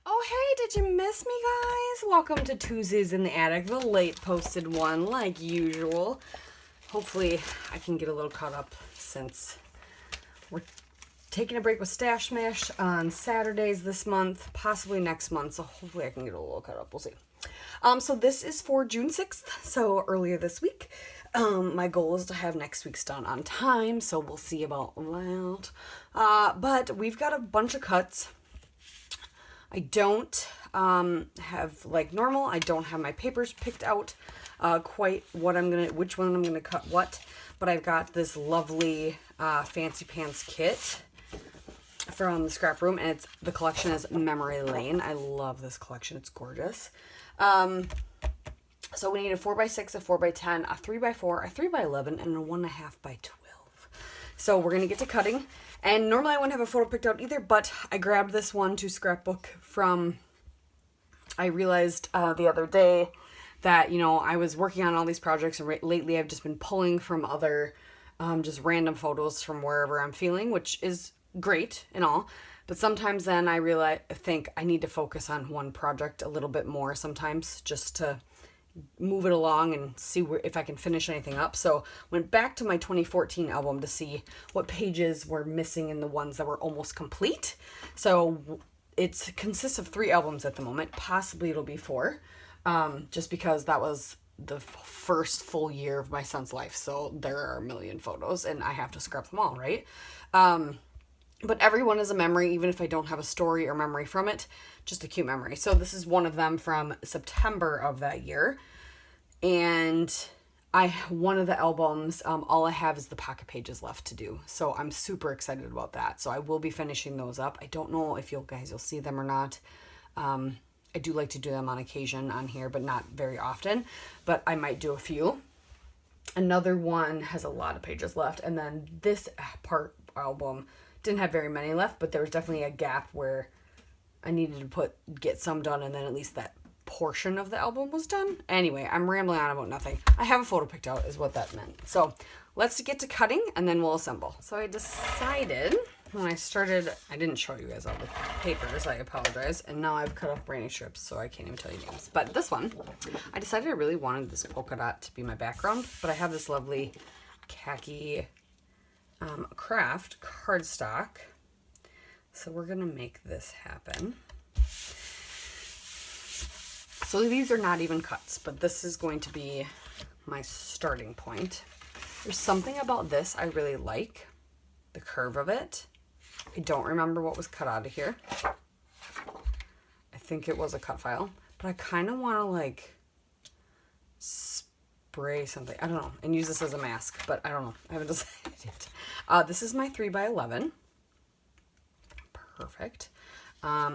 Oh, hey, did you miss me, guys? Welcome to Tuesdays in the Attic, the late posted one, like usual. Hopefully, I can get a little caught up since we're taking a break with Stash Mash on Saturdays this month, possibly next month, so hopefully I can get a little caught up. We'll see. So this is for June 6th, so earlier this week. My goal is to have next week's done on time, so we'll see about that. But we've got a bunch of cuts. I don't have, like normal, I don't have my papers picked out quite which one I'm gonna cut what, but I've got this lovely Fancy Pants kit from the scrap room, and the collection is Memory Lane. I love this collection, it's gorgeous. So we need a 4x6, a 4x10, a 3x4, a 3x11, and a 1.5x12. So we're gonna get to cutting. And normally I wouldn't have a photo picked out either, but I grabbed this one to scrapbook from, I realized the other day that, you know, I was working on all these projects, and lately I've just been pulling from other just random photos from wherever I'm feeling, which is great and all. But sometimes then I think I need to focus on one project a little bit more sometimes, just to move it along and see if I can finish anything up. So went back to my 2014 album to see what pages were missing in the ones that were almost complete. So it consists of 3 albums at the moment. Possibly it'll be 4, just because that was the first full year of my son's life. So there are a million photos and I have to scrap them all, right? But every one is a memory, even if I don't have a story or memory from it, just a cute memory. So this is one of them from September of that year. And one of the albums, all I have is the pocket pages left to do. So I'm super excited about that. So I will be finishing those up. I don't know if you'll see them or not. I do like to do them on occasion on here, but not very often. But I might do a few. Another one has a lot of pages left. And then this album didn't have very many left, but there was definitely a gap where I needed to get some done, and then at least that portion of the album was done. Anyway, I'm rambling on about nothing. I have a photo picked out is what that meant. So let's get to cutting and then we'll assemble. So I decided when I started, I didn't show you guys all the papers, I apologize, and now I've cut off branding strips, so I can't even tell you names. But this one, I decided I really wanted this polka dot to be my background, but I have this lovely khaki craft cardstock, so we're gonna make this happen. So these are not even cuts, but this is going to be my starting point. There's something about this I really like, the curve of it. I don't remember what was cut out of here. I think it was a cut file, but I kind of want to like spray something, I don't know, and use this as a mask, but I don't know, I haven't decided yet. This is my 3x11. Perfect.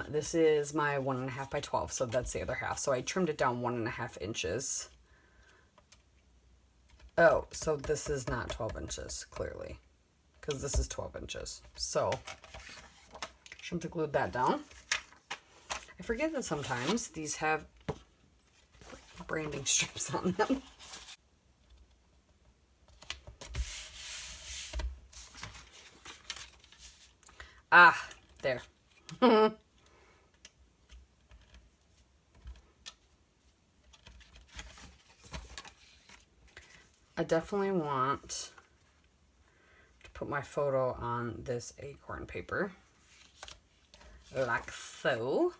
This is my 1.5x12, so that's the other half. So I trimmed it down 1.5 inches. Oh, so this is not 12 inches, clearly, because this is 12 inches. So shouldn't have glued that down. I forget that sometimes these have branding strips on them. Ah, there. I definitely want to put my photo on this acorn paper, like so.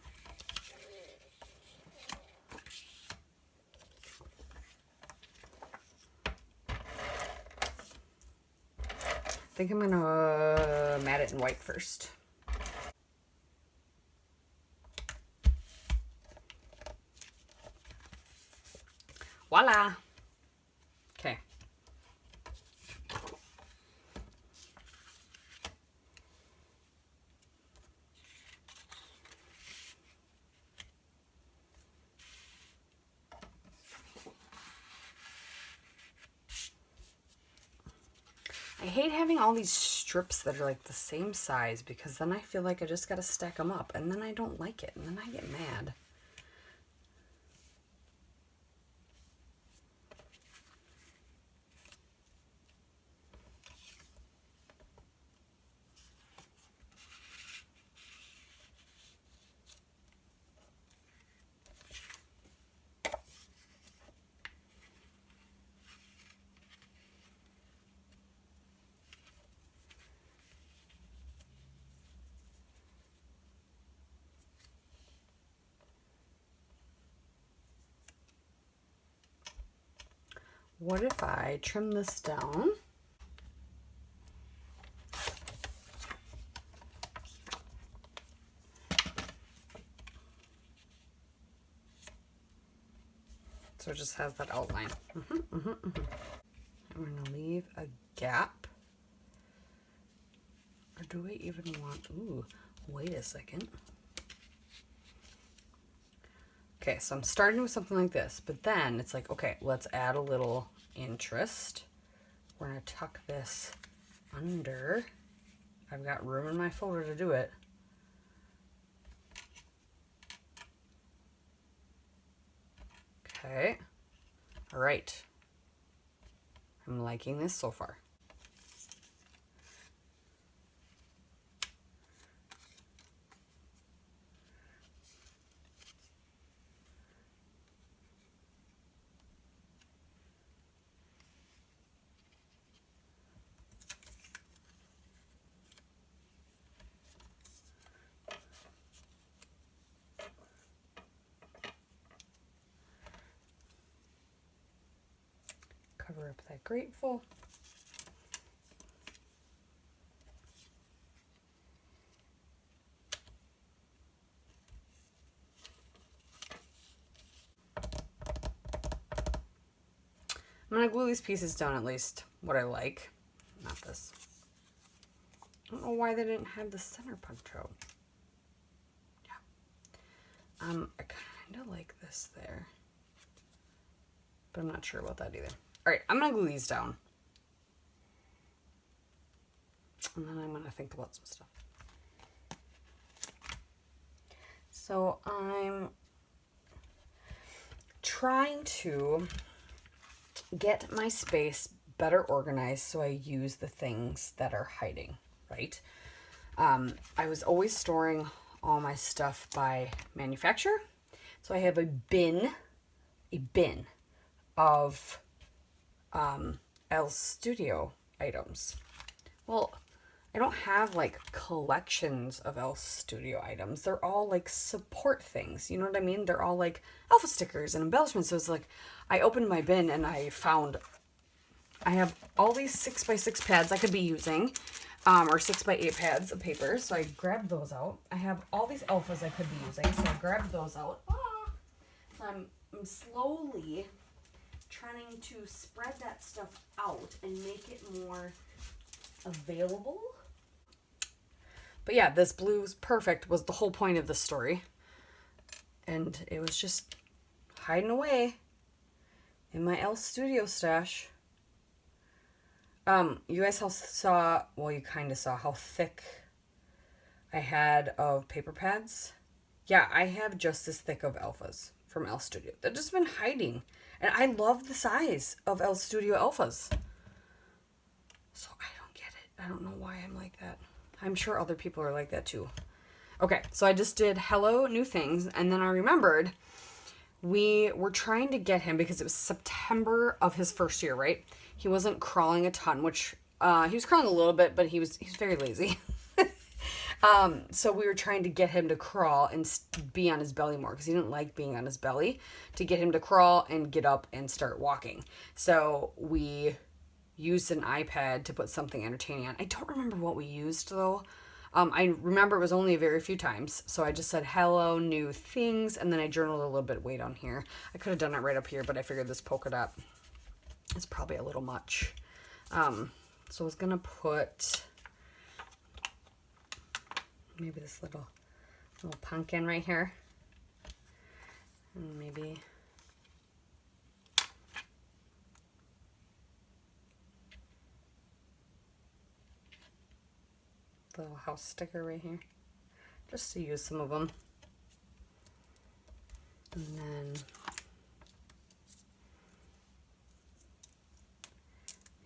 I think I'm gonna mat it in white first. Voila! Okay. I hate having all these strips that are like the same size, because then I feel like I just gotta stack them up, and then I don't like it, and then I get mad. what if I trim this down? So it just has that outline. I'm gonna leave a gap. Or do I even want, ooh, wait a second. Okay, so I'm starting with something like this, but then it's like, okay, let's add a little interest. We're gonna tuck this under. I've got room in my folder to do it. Okay, all right. I'm liking this so far. Cover up that grateful. I'm gonna glue these pieces down, at least what I like. Not this. I don't know why they didn't have the center punch out. Yeah. I kind of like this there, but I'm not sure about that either. All right, I'm gonna glue these down, and then I'm gonna think about some stuff. So I'm trying to get my space better organized so I use the things that are hiding, right? I was always storing all my stuff by manufacturer. So I have a bin of Elle Studio items. Well, I don't have like collections of Elle Studio items. They're all like support things. You know what I mean? They're all like alpha stickers and embellishments. So it's like I opened my bin and I found I have all these 6x6 pads I could be using, or 6x8 pads of paper. So I grabbed those out. I have all these alphas I could be using. So I grabbed those out. So I'm slowly trying to spread that stuff out and make it more available. But yeah, this blue's perfect was the whole point of this story. And it was just hiding away in my Elle Studio stash. You guys saw, well, you kind of saw how thick I had of paper pads. Yeah, I have just as thick of alphas from Elle Studio. They've just been hiding. And I love the size of Elle Studio alphas. So I don't get it. I don't know why I'm like that. I'm sure other people are like that too. Okay, so I just did hello, new things, and then I remembered we were trying to get him because it was September of his first year, right? He wasn't crawling a ton, which he was crawling a little bit, but he was very lazy. So we were trying to get him to crawl and be on his belly more because he didn't like being on his belly, to get him to crawl and get up and start walking. So we used an iPad to put something entertaining on. I don't remember what we used though. I remember it was only a very few times. So I just said hello, new things, and then I journaled a little bit way down here. I could have done it right up here, but I figured this polka dot is probably a little much. So I was gonna put maybe this little pumpkin right here, and maybe the little house sticker right here, just to use some of them. And then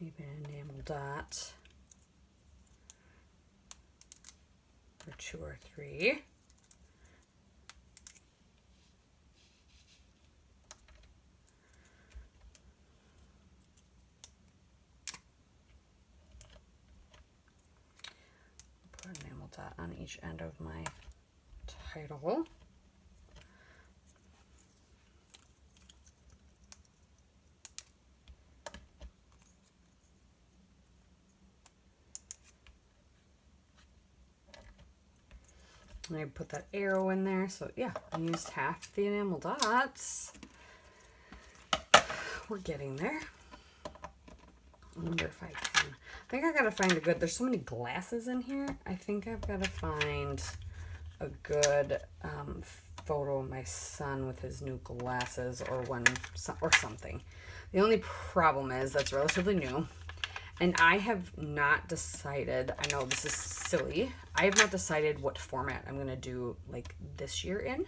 maybe an enamel dot or 2 or 3. Put an enamel dot on each end of my title. And I put that arrow in there. So yeah, I used half the enamel dots. We're getting there. I wonder if I can. I think I gotta find a good, there's so many glasses in here. I think I've gotta find a good photo of my son with his new glasses or something. The only problem is that's relatively new. And I have not decided, I know this is silly, I have not decided what format I'm going to do like this year in.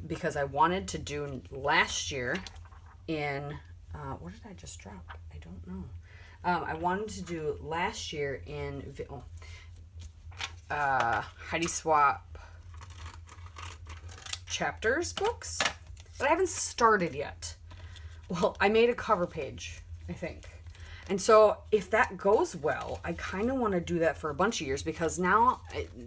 Because I wanted to do last year in, what did I just drop? I don't know. I wanted to do last year in Heidi Swap chapters books, but I haven't started yet. Well, I made a cover page, I think. And so if that goes well, I kind of want to do that for a bunch of years, because now,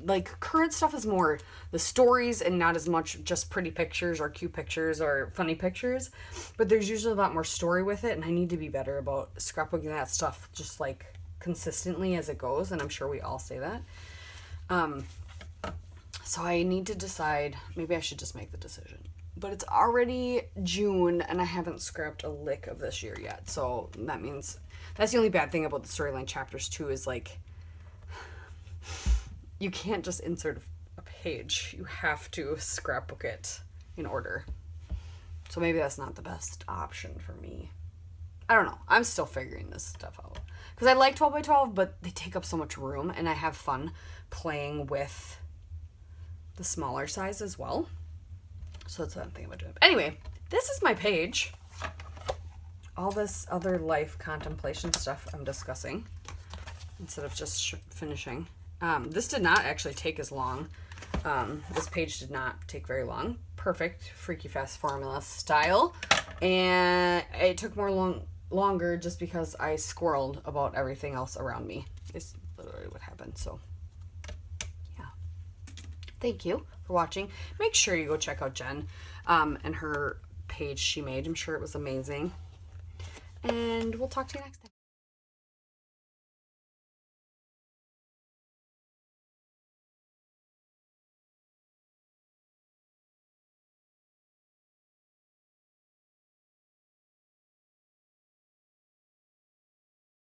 like, current stuff is more the stories and not as much just pretty pictures or cute pictures or funny pictures. But there's usually a lot more story with it, and I need to be better about scrapbooking that stuff just, like, consistently as it goes, and I'm sure we all say that. So I need to decide, maybe I should just make the decision. But it's already June, and I haven't scrapped a lick of this year yet, so that means... That's the only bad thing about the storyline chapters, too, is, like, you can't just insert a page. You have to scrapbook it in order. So maybe that's not the best option for me. I don't know. I'm still figuring this stuff out. Because I like 12 by 12, but they take up so much room, and I have fun playing with the smaller size as well. So that's what I'm thinking about doing. But anyway, this is my page. All this other life contemplation stuff I'm discussing instead of just finishing. This did not actually take as long. This page did not take very long. Perfect Freaky Fast formula style. And it took longer just because I squirreled about everything else around me. It's literally what happened. So, yeah. Thank you for watching. Make sure you go check out Jen and her page she made. I'm sure it was amazing. And we'll talk to you next time.